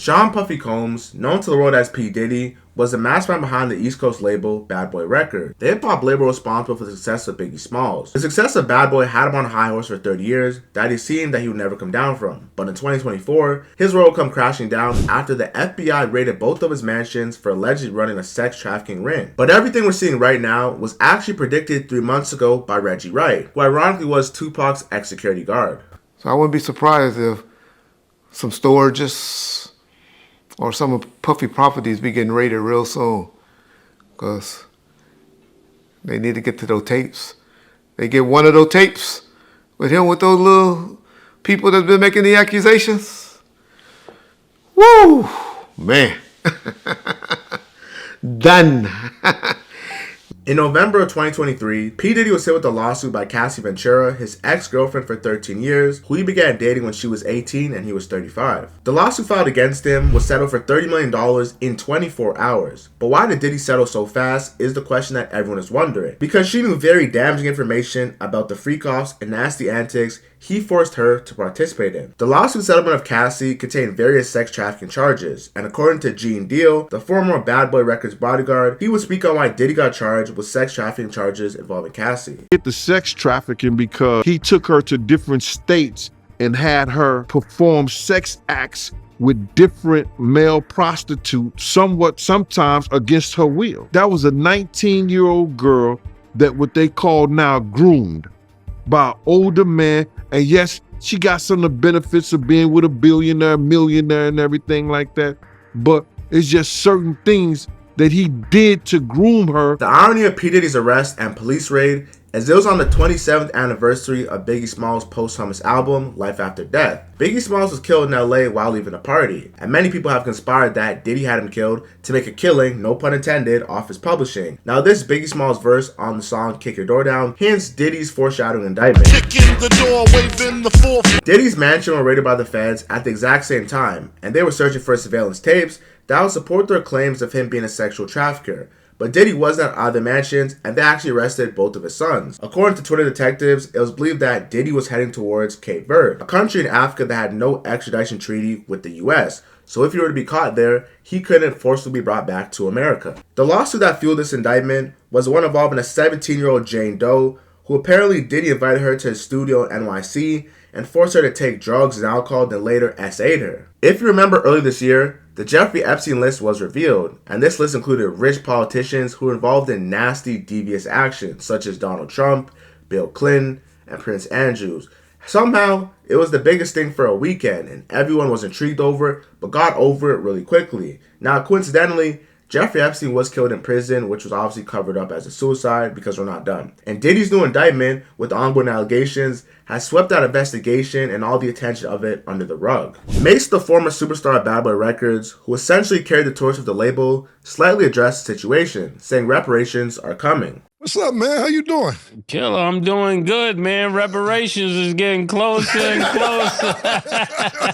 Sean Puffy Combs, known to the world as P Diddy, was the mastermind behind the East Coast label Bad Boy Records, the hip-hop label responsible for the success of Biggie Smalls. The success of Bad Boy had him on a high horse for 30 years that he seemed that he would never come down from. But in 2024, his world would come crashing down after the FBI raided both of his mansions for allegedly running a sex trafficking ring. But everything we're seeing right now was actually predicted 3 months ago by Reggie Wright, who ironically was Tupac's ex-security guard. So I wouldn't be surprised if some storages or some of Puffy properties be getting raided real soon, because they need to get to those tapes. They get one of those tapes with him with those little people that's been making the accusations. Woo, man. Done. In November of 2023, P. Diddy was hit with a lawsuit by Cassie Ventura, his ex-girlfriend for 13 years, who he began dating when she was 18 and he was 35. The lawsuit filed against him was settled for $30 million in 24 hours. But why did Diddy settle so fast is the question that everyone is wondering. Because she knew very damaging information about the freak-offs and nasty antics he forced her to participate in. The lawsuit settlement of Cassie contained various sex trafficking charges, and according to Gene Deal, the former Bad Boy Records bodyguard, he would speak on why Diddy got charged with sex trafficking charges involving Cassie. Get the sex trafficking because he took her to different states and had her perform sex acts with different male prostitutes, sometimes against her will. That was a 19-year-old girl that what they call now groomed by an older man. And yes, she got some of the benefits of being with a billionaire, millionaire, and everything like that. But it's just certain things that he did to groom her. The irony of P. Diddy's arrest and police raid is it was on the 27th anniversary of Biggie Smalls' posthumous album, Life After Death. Biggie Smalls was killed in LA while leaving a party, and many people have conspired that Diddy had him killed to make a killing, no pun intended, off his publishing. Now this Biggie Smalls verse on the song Kick Your Door Down hints Diddy's foreshadowing indictment. Diddy's mansion were raided by the feds at the exact same time, and they were searching for surveillance tapes that would support their claims of him being a sexual trafficker. But Diddy wasn't at either mansions, and they actually arrested both of his sons. According to Twitter detectives, it was believed that Diddy was heading towards Cape Verde, a country in Africa that had no extradition treaty with the US. So if he were to be caught there, he couldn't forcibly be brought back to America. The lawsuit that fueled this indictment was one involving a 17-year-old Jane Doe, who apparently Diddy invited her to his studio in NYC and forced her to take drugs and alcohol, then later SA'd her. If you remember earlier this year, the Jeffrey Epstein list was revealed, and this list included rich politicians who were involved in nasty, devious actions, such as Donald Trump, Bill Clinton, and Prince Andrews. Somehow, it was the biggest thing for a weekend, and everyone was intrigued over it, but got over it really quickly. Now, coincidentally, Jeffrey Epstein was killed in prison, which was obviously covered up as a suicide because we're not done. And Diddy's new indictment, with ongoing allegations, has swept that investigation and all the attention of it under the rug. Mase, the former superstar of Bad Boy Records, who essentially carried the torch of the label, slightly addressed the situation, saying reparations are coming. What's up, man? How you doing? Killer, I'm doing good, man. Reparations is getting closer and closer.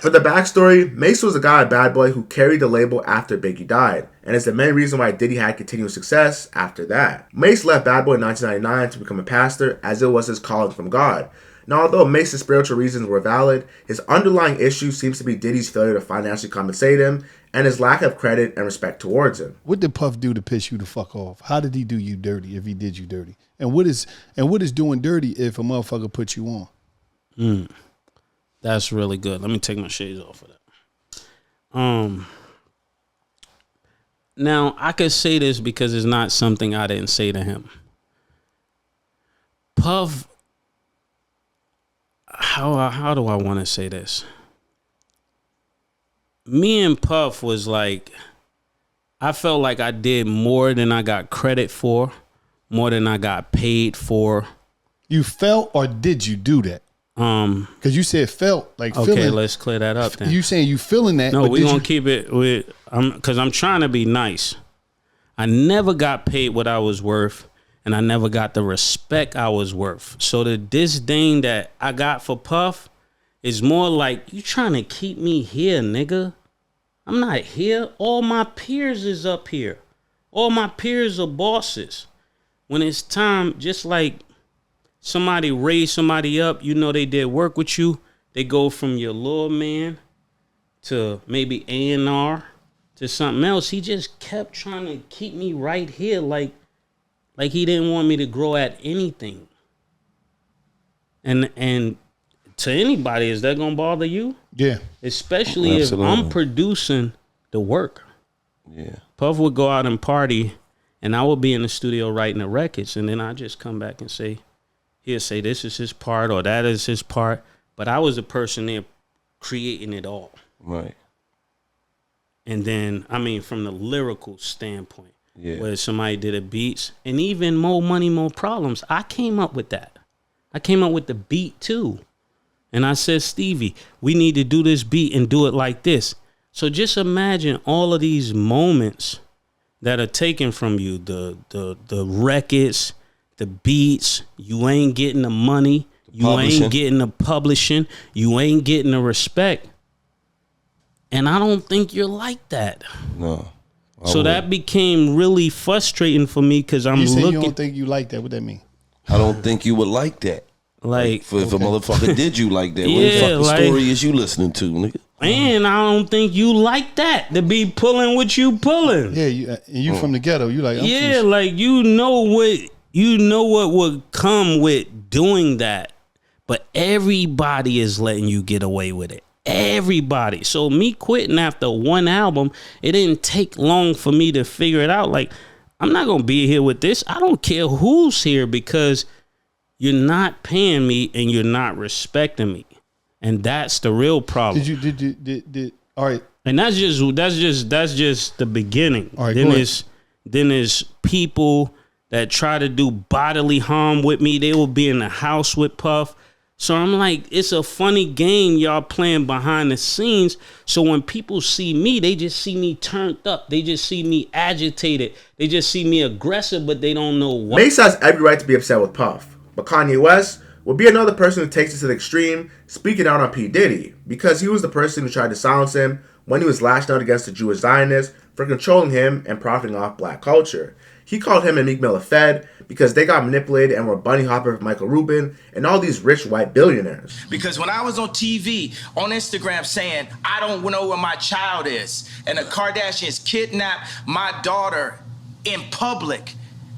For the backstory, Mase was a guy at Bad Boy who carried the label after Biggie died, and is the main reason why Diddy had continued success after that. Mase left Bad Boy in 1999 to become a pastor, as it was his calling from God. Now, although Mace's spiritual reasons were valid, his underlying issue seems to be Diddy's failure to financially compensate him and his lack of credit and respect towards him. What did Puff do to piss you the fuck off? How did he do you dirty if he did you dirty? And what is doing dirty if a motherfucker puts you on? That's really good. Let me take my shades off of that. Now, I could say this because it's not something I didn't say to him. Puff, how do I want to say this? Me and Puff was like, I felt like I did more than I got credit for, more than I got paid for. You felt, or did you do that? Because you said felt, like okay, feeling. let's clear that up then. You saying you feeling that? No, we're going to keep it with, because I'm trying to be nice. I never got paid what I was worth, and I never got the respect I was worth. So the disdain that I got for Puff is more like, you trying to keep me here, nigga. I'm not here. All my peers is up here. All my peers are bosses. When it's time, just like somebody raised somebody up, you know they did work with you, they go from your little man to maybe A&R to something else. He just kept trying to keep me right here, like he didn't want me to grow at anything. And to anybody, is that gonna bother you? Yeah. Especially Absolutely. if I'm producing the work. Yeah. Puff would go out and party, and I would be in the studio writing the records, and then I just come back and say, he'll say this is his part or that is his part, but I was the person there creating it all. Right. And then, I mean, from the lyrical standpoint, Yeah. where somebody did a beats, and even More Money, More Problems, I came up with that. I came up with the beat too. And I said, Stevie, we need to do this beat and do it like this. So just imagine all of these moments that are taken from you, the records, the beats, you ain't getting the money, you ain't getting the publishing, you ain't getting the respect. And I don't think you're like that. No. So that became really frustrating for me because I'm You say looking. you don't think you like that? What that mean? I don't think you would like that. Like, if a motherfucker did you like that, what the Yeah, fucking like- story is you listening to, nigga? and I don't think you like that to be pulling what you pulling. Yeah, you from the ghetto. You like, I'm Yeah, from, like you know what would come with doing that, but everybody is letting you get away with it. Everybody. So me quitting after one album, it didn't take long for me to figure it out. Like, I'm not gonna be here with this. I don't care who's here because you're not paying me and you're not respecting me, and that's the real problem. did all right. And that's just the beginning. All right, then go ahead. there's people that try to do bodily harm with me. They will be in the house with Puff. So I'm like, it's a funny game y'all playing behind the scenes. So when people see me, they just see me turned up. They just see me agitated. They just see me aggressive, but they don't know why. Mace has every right to be upset with Puff, but Kanye West would be another person who takes it to the extreme, speaking out on P Diddy, because he was the person who tried to silence him when he was lashing out against the Jewish Zionists for controlling him and profiting off black culture. He called him and Meek Mill a Fed because they got manipulated and were bunny hopping with Michael Rubin and all these rich white billionaires. Because when I was on TV, on Instagram saying, I don't know where my child is, and the Kardashians kidnapped my daughter in public,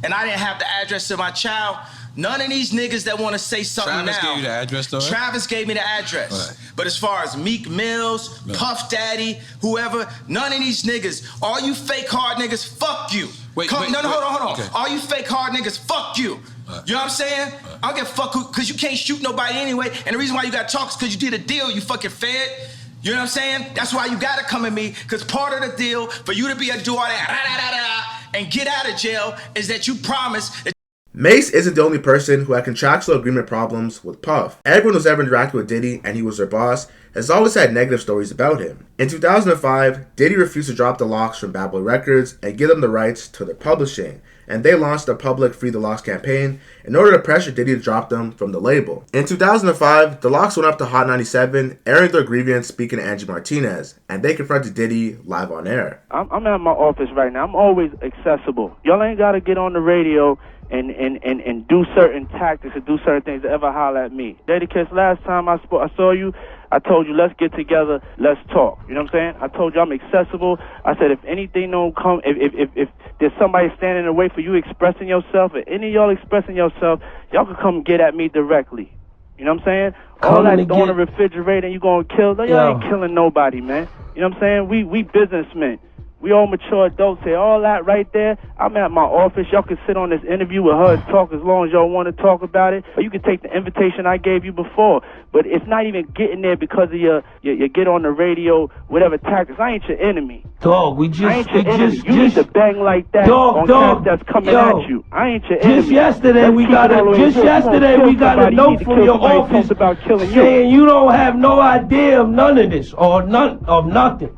and I didn't have the address of my child, none of these niggas that want to say something Travis now. gave you the address, though? Travis gave me the address. Right. But as far as Meek Mills, Puff Daddy, whoever, none of these niggas, all you fake hard niggas, fuck you. Wait, hold on. Okay. All you fake hard niggas, fuck you. Right. You know what I'm saying? I don't give a fuck who, because you can't shoot nobody anyway. And the reason why you got to talk is because you did a deal, you fucking fed. You know what I'm saying? That's why you got to come at me, because part of the deal for you to be a do all that and get out of jail is that you promise that. Mace isn't the only person who had contractual agreement problems with Puff. Everyone who's ever interacted with Diddy and he was their boss has always had negative stories about him. In 2005, Diddy refused to drop the Locks from Bad Boy Records and give them the rights to their publishing, and they launched a public Free the Locks campaign in order to pressure Diddy to drop them from the label. In 2005, the Locks went up to Hot 97, airing their grievance speaking to Angie Martinez, and they confronted Diddy live on air. I'm at my office right now. I'm always accessible. Y'all ain't got to get on the radio and do certain tactics and do certain things to ever holler at me. Dedicates, last time I saw you, I told you, let's get together, let's talk. You know what I'm saying? I told you I'm accessible. I said if anything don't come, if there's somebody standing in the way for you expressing yourself, or any of y'all expressing yourself, y'all can come get at me directly. You know what I'm saying? All that throwing the refrigerator and you gonna kill, y'all ain't killing nobody, man. You know what I'm saying? We businessmen. We all mature adults here. All that right there, I'm at my office. Y'all can sit on this interview with her and talk as long as y'all want to talk about it. Or you can take the invitation I gave you before. But it's not even getting there because of your get on the radio, whatever tactics. I ain't your enemy. Dog, I ain't your enemy. You need to bang like that dog, on cats that's coming at you. I ain't your enemy. Just yesterday we got a note from your office about killing saying you don't have no idea of none of this or none of nothing.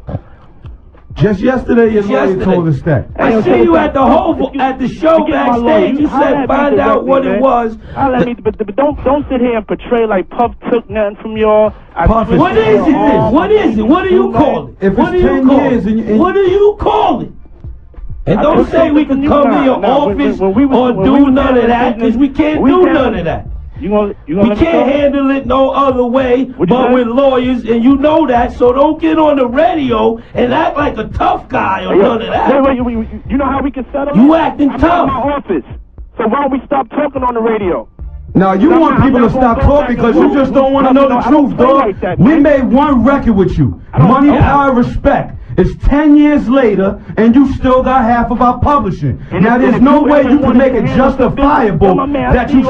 Just yesterday, your lawyer told us that. I see you at the show backstage. You said find out what it was. But don't sit here and portray like Puff took nothing from y'all. What is it? What is it? What do you call it? If What do it's you 10 call years it? and What do you call it? And don't say we can come in your office or do none of that, because we can't do none of that. You We gonna can't handle it no other way but with lawyers, and you know that. So don't get on the radio and act like a tough guy or none of that. Wait, you know how we can settle You it? acting I'm tough. in my office. So why don't we stop talking on the radio? Now you want people to stop talking because you just don't want to know the truth, dog. We made one record with you, Money, Power, Respect. It's 10 years later, and you still got half of our publishing. Now there's no way you can make it justifiable that you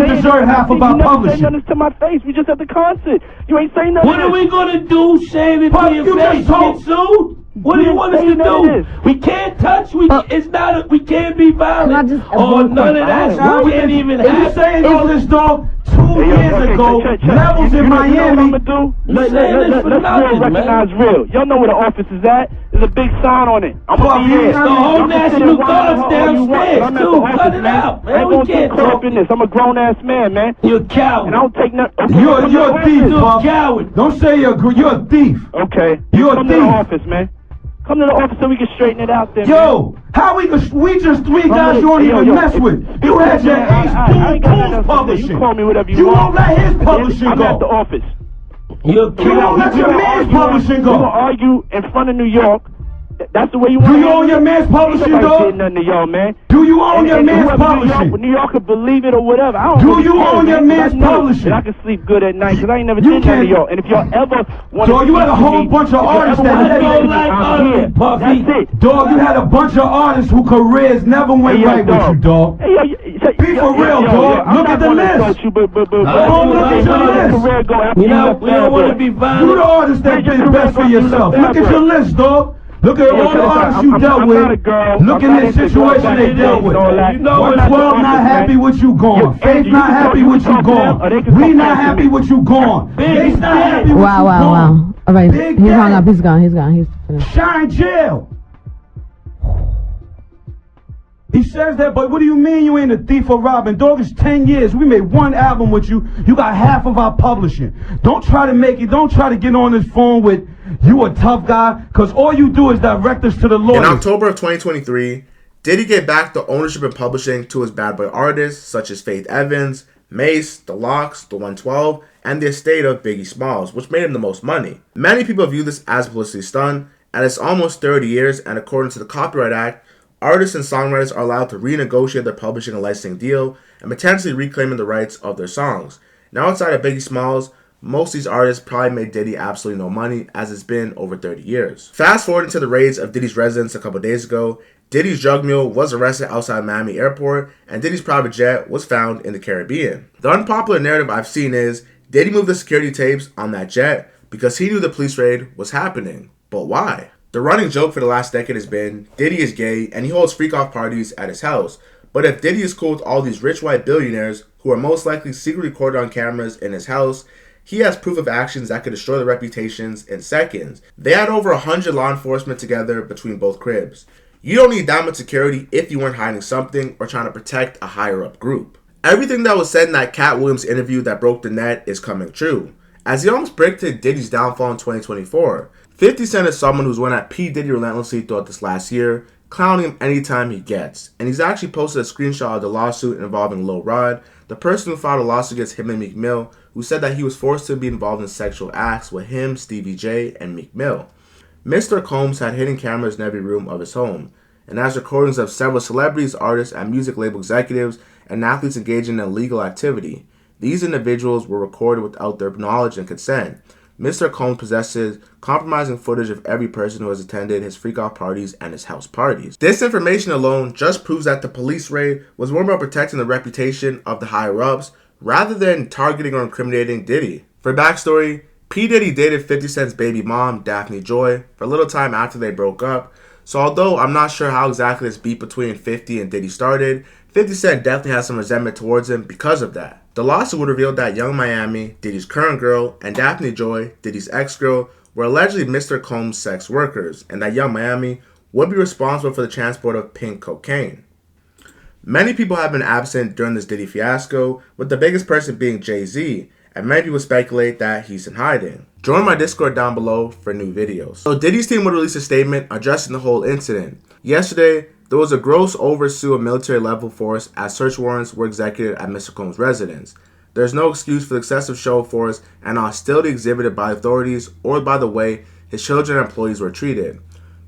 deserve half of our publishing. You never said nothing to my face. We just at the concert. You ain't saying nothing. What are we gonna do? Saying it to your face? Get sued? What do you want us to do? We can't touch. It's not. We can't be violent or none of that. We can't even have. You saying all this, dog? 2 years ago, levels in Miami. Let's recognize real. Y'all know where the office is at. There's a big sign on it. I'm gonna be there. The whole National Guard's downstairs too. Cut it out, man. We can't talk in this. I'm a grown ass man, man. You're a coward. And I don't take nothing. You're a thief, you're a coward. Don't say you're a thief. Okay. You're a Come thief. to the office, man. Come to the office so we can straighten it out there. Yo, how we just 3 guys you don't even mess with. You had your Ace Boom publishing. You call me whatever You want. won't let his publishing I'm at the go. office. You won't let your man's publishing We're gonna go. argue in front of New York. That's the way you want. Do you own your man's publishing, Nobody dog? did nothing to y'all, man. Do you own your man's whoever publishing? New York could believe it or whatever. I don't Do really you care, own your man, 'cause man's I know publishing? that I can sleep good at night because I ain't never You did nothing to can't- y'all. And if y'all ever want Dog, you had a whole bunch of artists that never like I'm here. Puffy. That's it. Dog, you had a bunch of artists whose careers never went Hey, yo, right with dog. you, dog. Hey, yo, Be for real, dog. I'm Look not at the gonna list. insult you, but look at your list. career go after You know, left we don't want to be violent. You the artist that did best for yourself. Look at your list, dog. Look at all the artists you dealt with. Look at the situation they dealt with. 112 not happy with you gone. Faith not happy with you gone. We not happy with you gone. Faith not happy with you Wow. gone. All right, Big he hung Daddy. up. He's gone. He's finished. Shine jail. He says that, but what do you mean you ain't a thief or robbing? Dog, it's 10 years. We made one album with you. You got half of our publishing. Don't try to make it. Don't try to get on this phone with you a tough guy, because all you do is direct us to the lawyers. In October of 2023, Diddy gave back the ownership and publishing to his bad boy artists such as Faith Evans, Mace, The Lox, The 112, and the estate of Biggie Smalls, which made him the most money. Many people view this as a publicity stunt, and it's almost 30 years, and according to the Copyright Act, artists and songwriters are allowed to renegotiate their publishing and licensing deal and potentially reclaiming the rights of their songs. Now, outside of Biggie Smalls, most of these artists probably made Diddy absolutely no money, as it's been over 30 years. Fast forwarding to the raids of Diddy's residence a couple days ago, Diddy's drug mule was arrested outside Miami Airport, and Diddy's private jet was found in the Caribbean. The unpopular narrative I've seen is Diddy moved the security tapes on that jet because he knew the police raid was happening. But why? The running joke for the last decade has been Diddy is gay and he holds freak-off parties at his house. But if Diddy is cool with all these rich white billionaires who are most likely secretly recorded on cameras in his house, he has proof of actions that could destroy their reputations in seconds. They had over 100 law enforcement together between both cribs. You don't need that much security if you weren't hiding something or trying to protect a higher up group. Everything that was said in that Cat Williams interview that broke the net is coming true, as he almost predicted Diddy's downfall in 2024. 50 Cent is someone who's went at P Diddy relentlessly throughout this last year, clowning him anytime he gets. And he's actually posted a screenshot of the lawsuit involving Lil Rod, the person who filed a lawsuit against him and Meek Mill, who said that he was forced to be involved in sexual acts with him, Stevie J, and Meek Mill. Mr. Combs had hidden cameras in every room of his home, and has recordings of several celebrities, artists, and music label executives and athletes engaging in illegal activity. These individuals were recorded without their knowledge and consent. Mr. Combs possesses compromising footage of every person who has attended his freak-off parties and his house parties. This information alone just proves that the police raid was more about protecting the reputation of the higher-ups rather than targeting or incriminating Diddy. For backstory, P. Diddy dated 50 Cent's baby mom, Daphne Joy, for a little time after they broke up. So although I'm not sure how exactly this beef between 50 and Diddy started, 50 Cent definitely has some resentment towards him because of that. The lawsuit would reveal that Young Miami, Diddy's current girl, and Daphne Joy, Diddy's ex-girl, were allegedly Mr. Combs' sex workers, and that Young Miami would be responsible for the transport of pink cocaine. Many people have been absent during this Diddy fiasco, with the biggest person being Jay-Z, and many people speculate that he's in hiding. Join my Discord down below for new videos. So Diddy's team would release a statement addressing the whole incident. Yesterday, There was a gross oversue of military-level force as search warrants were executed at Mr. Combs' residence. There is no excuse for the excessive show of force and hostility exhibited by authorities or by the way his children and employees were treated.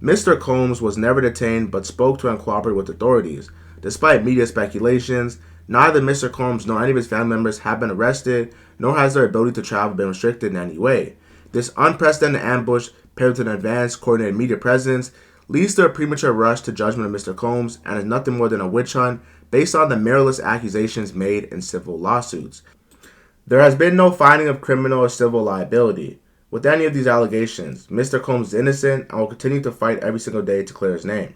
Mr. Combs was never detained but spoke to and cooperated with authorities. Despite media speculations, neither Mr. Combs nor any of his family members have been arrested, nor has their ability to travel been restricted in any way. This unprecedented ambush, paired with an advanced, coordinated media presence, leads to a premature rush to judgment of Mr. Combs and is nothing more than a witch hunt based on the meritless accusations made in civil lawsuits. There has been no finding of criminal or civil liability. With any of these allegations, Mr. Combs is innocent and will continue to fight every single day to clear his name.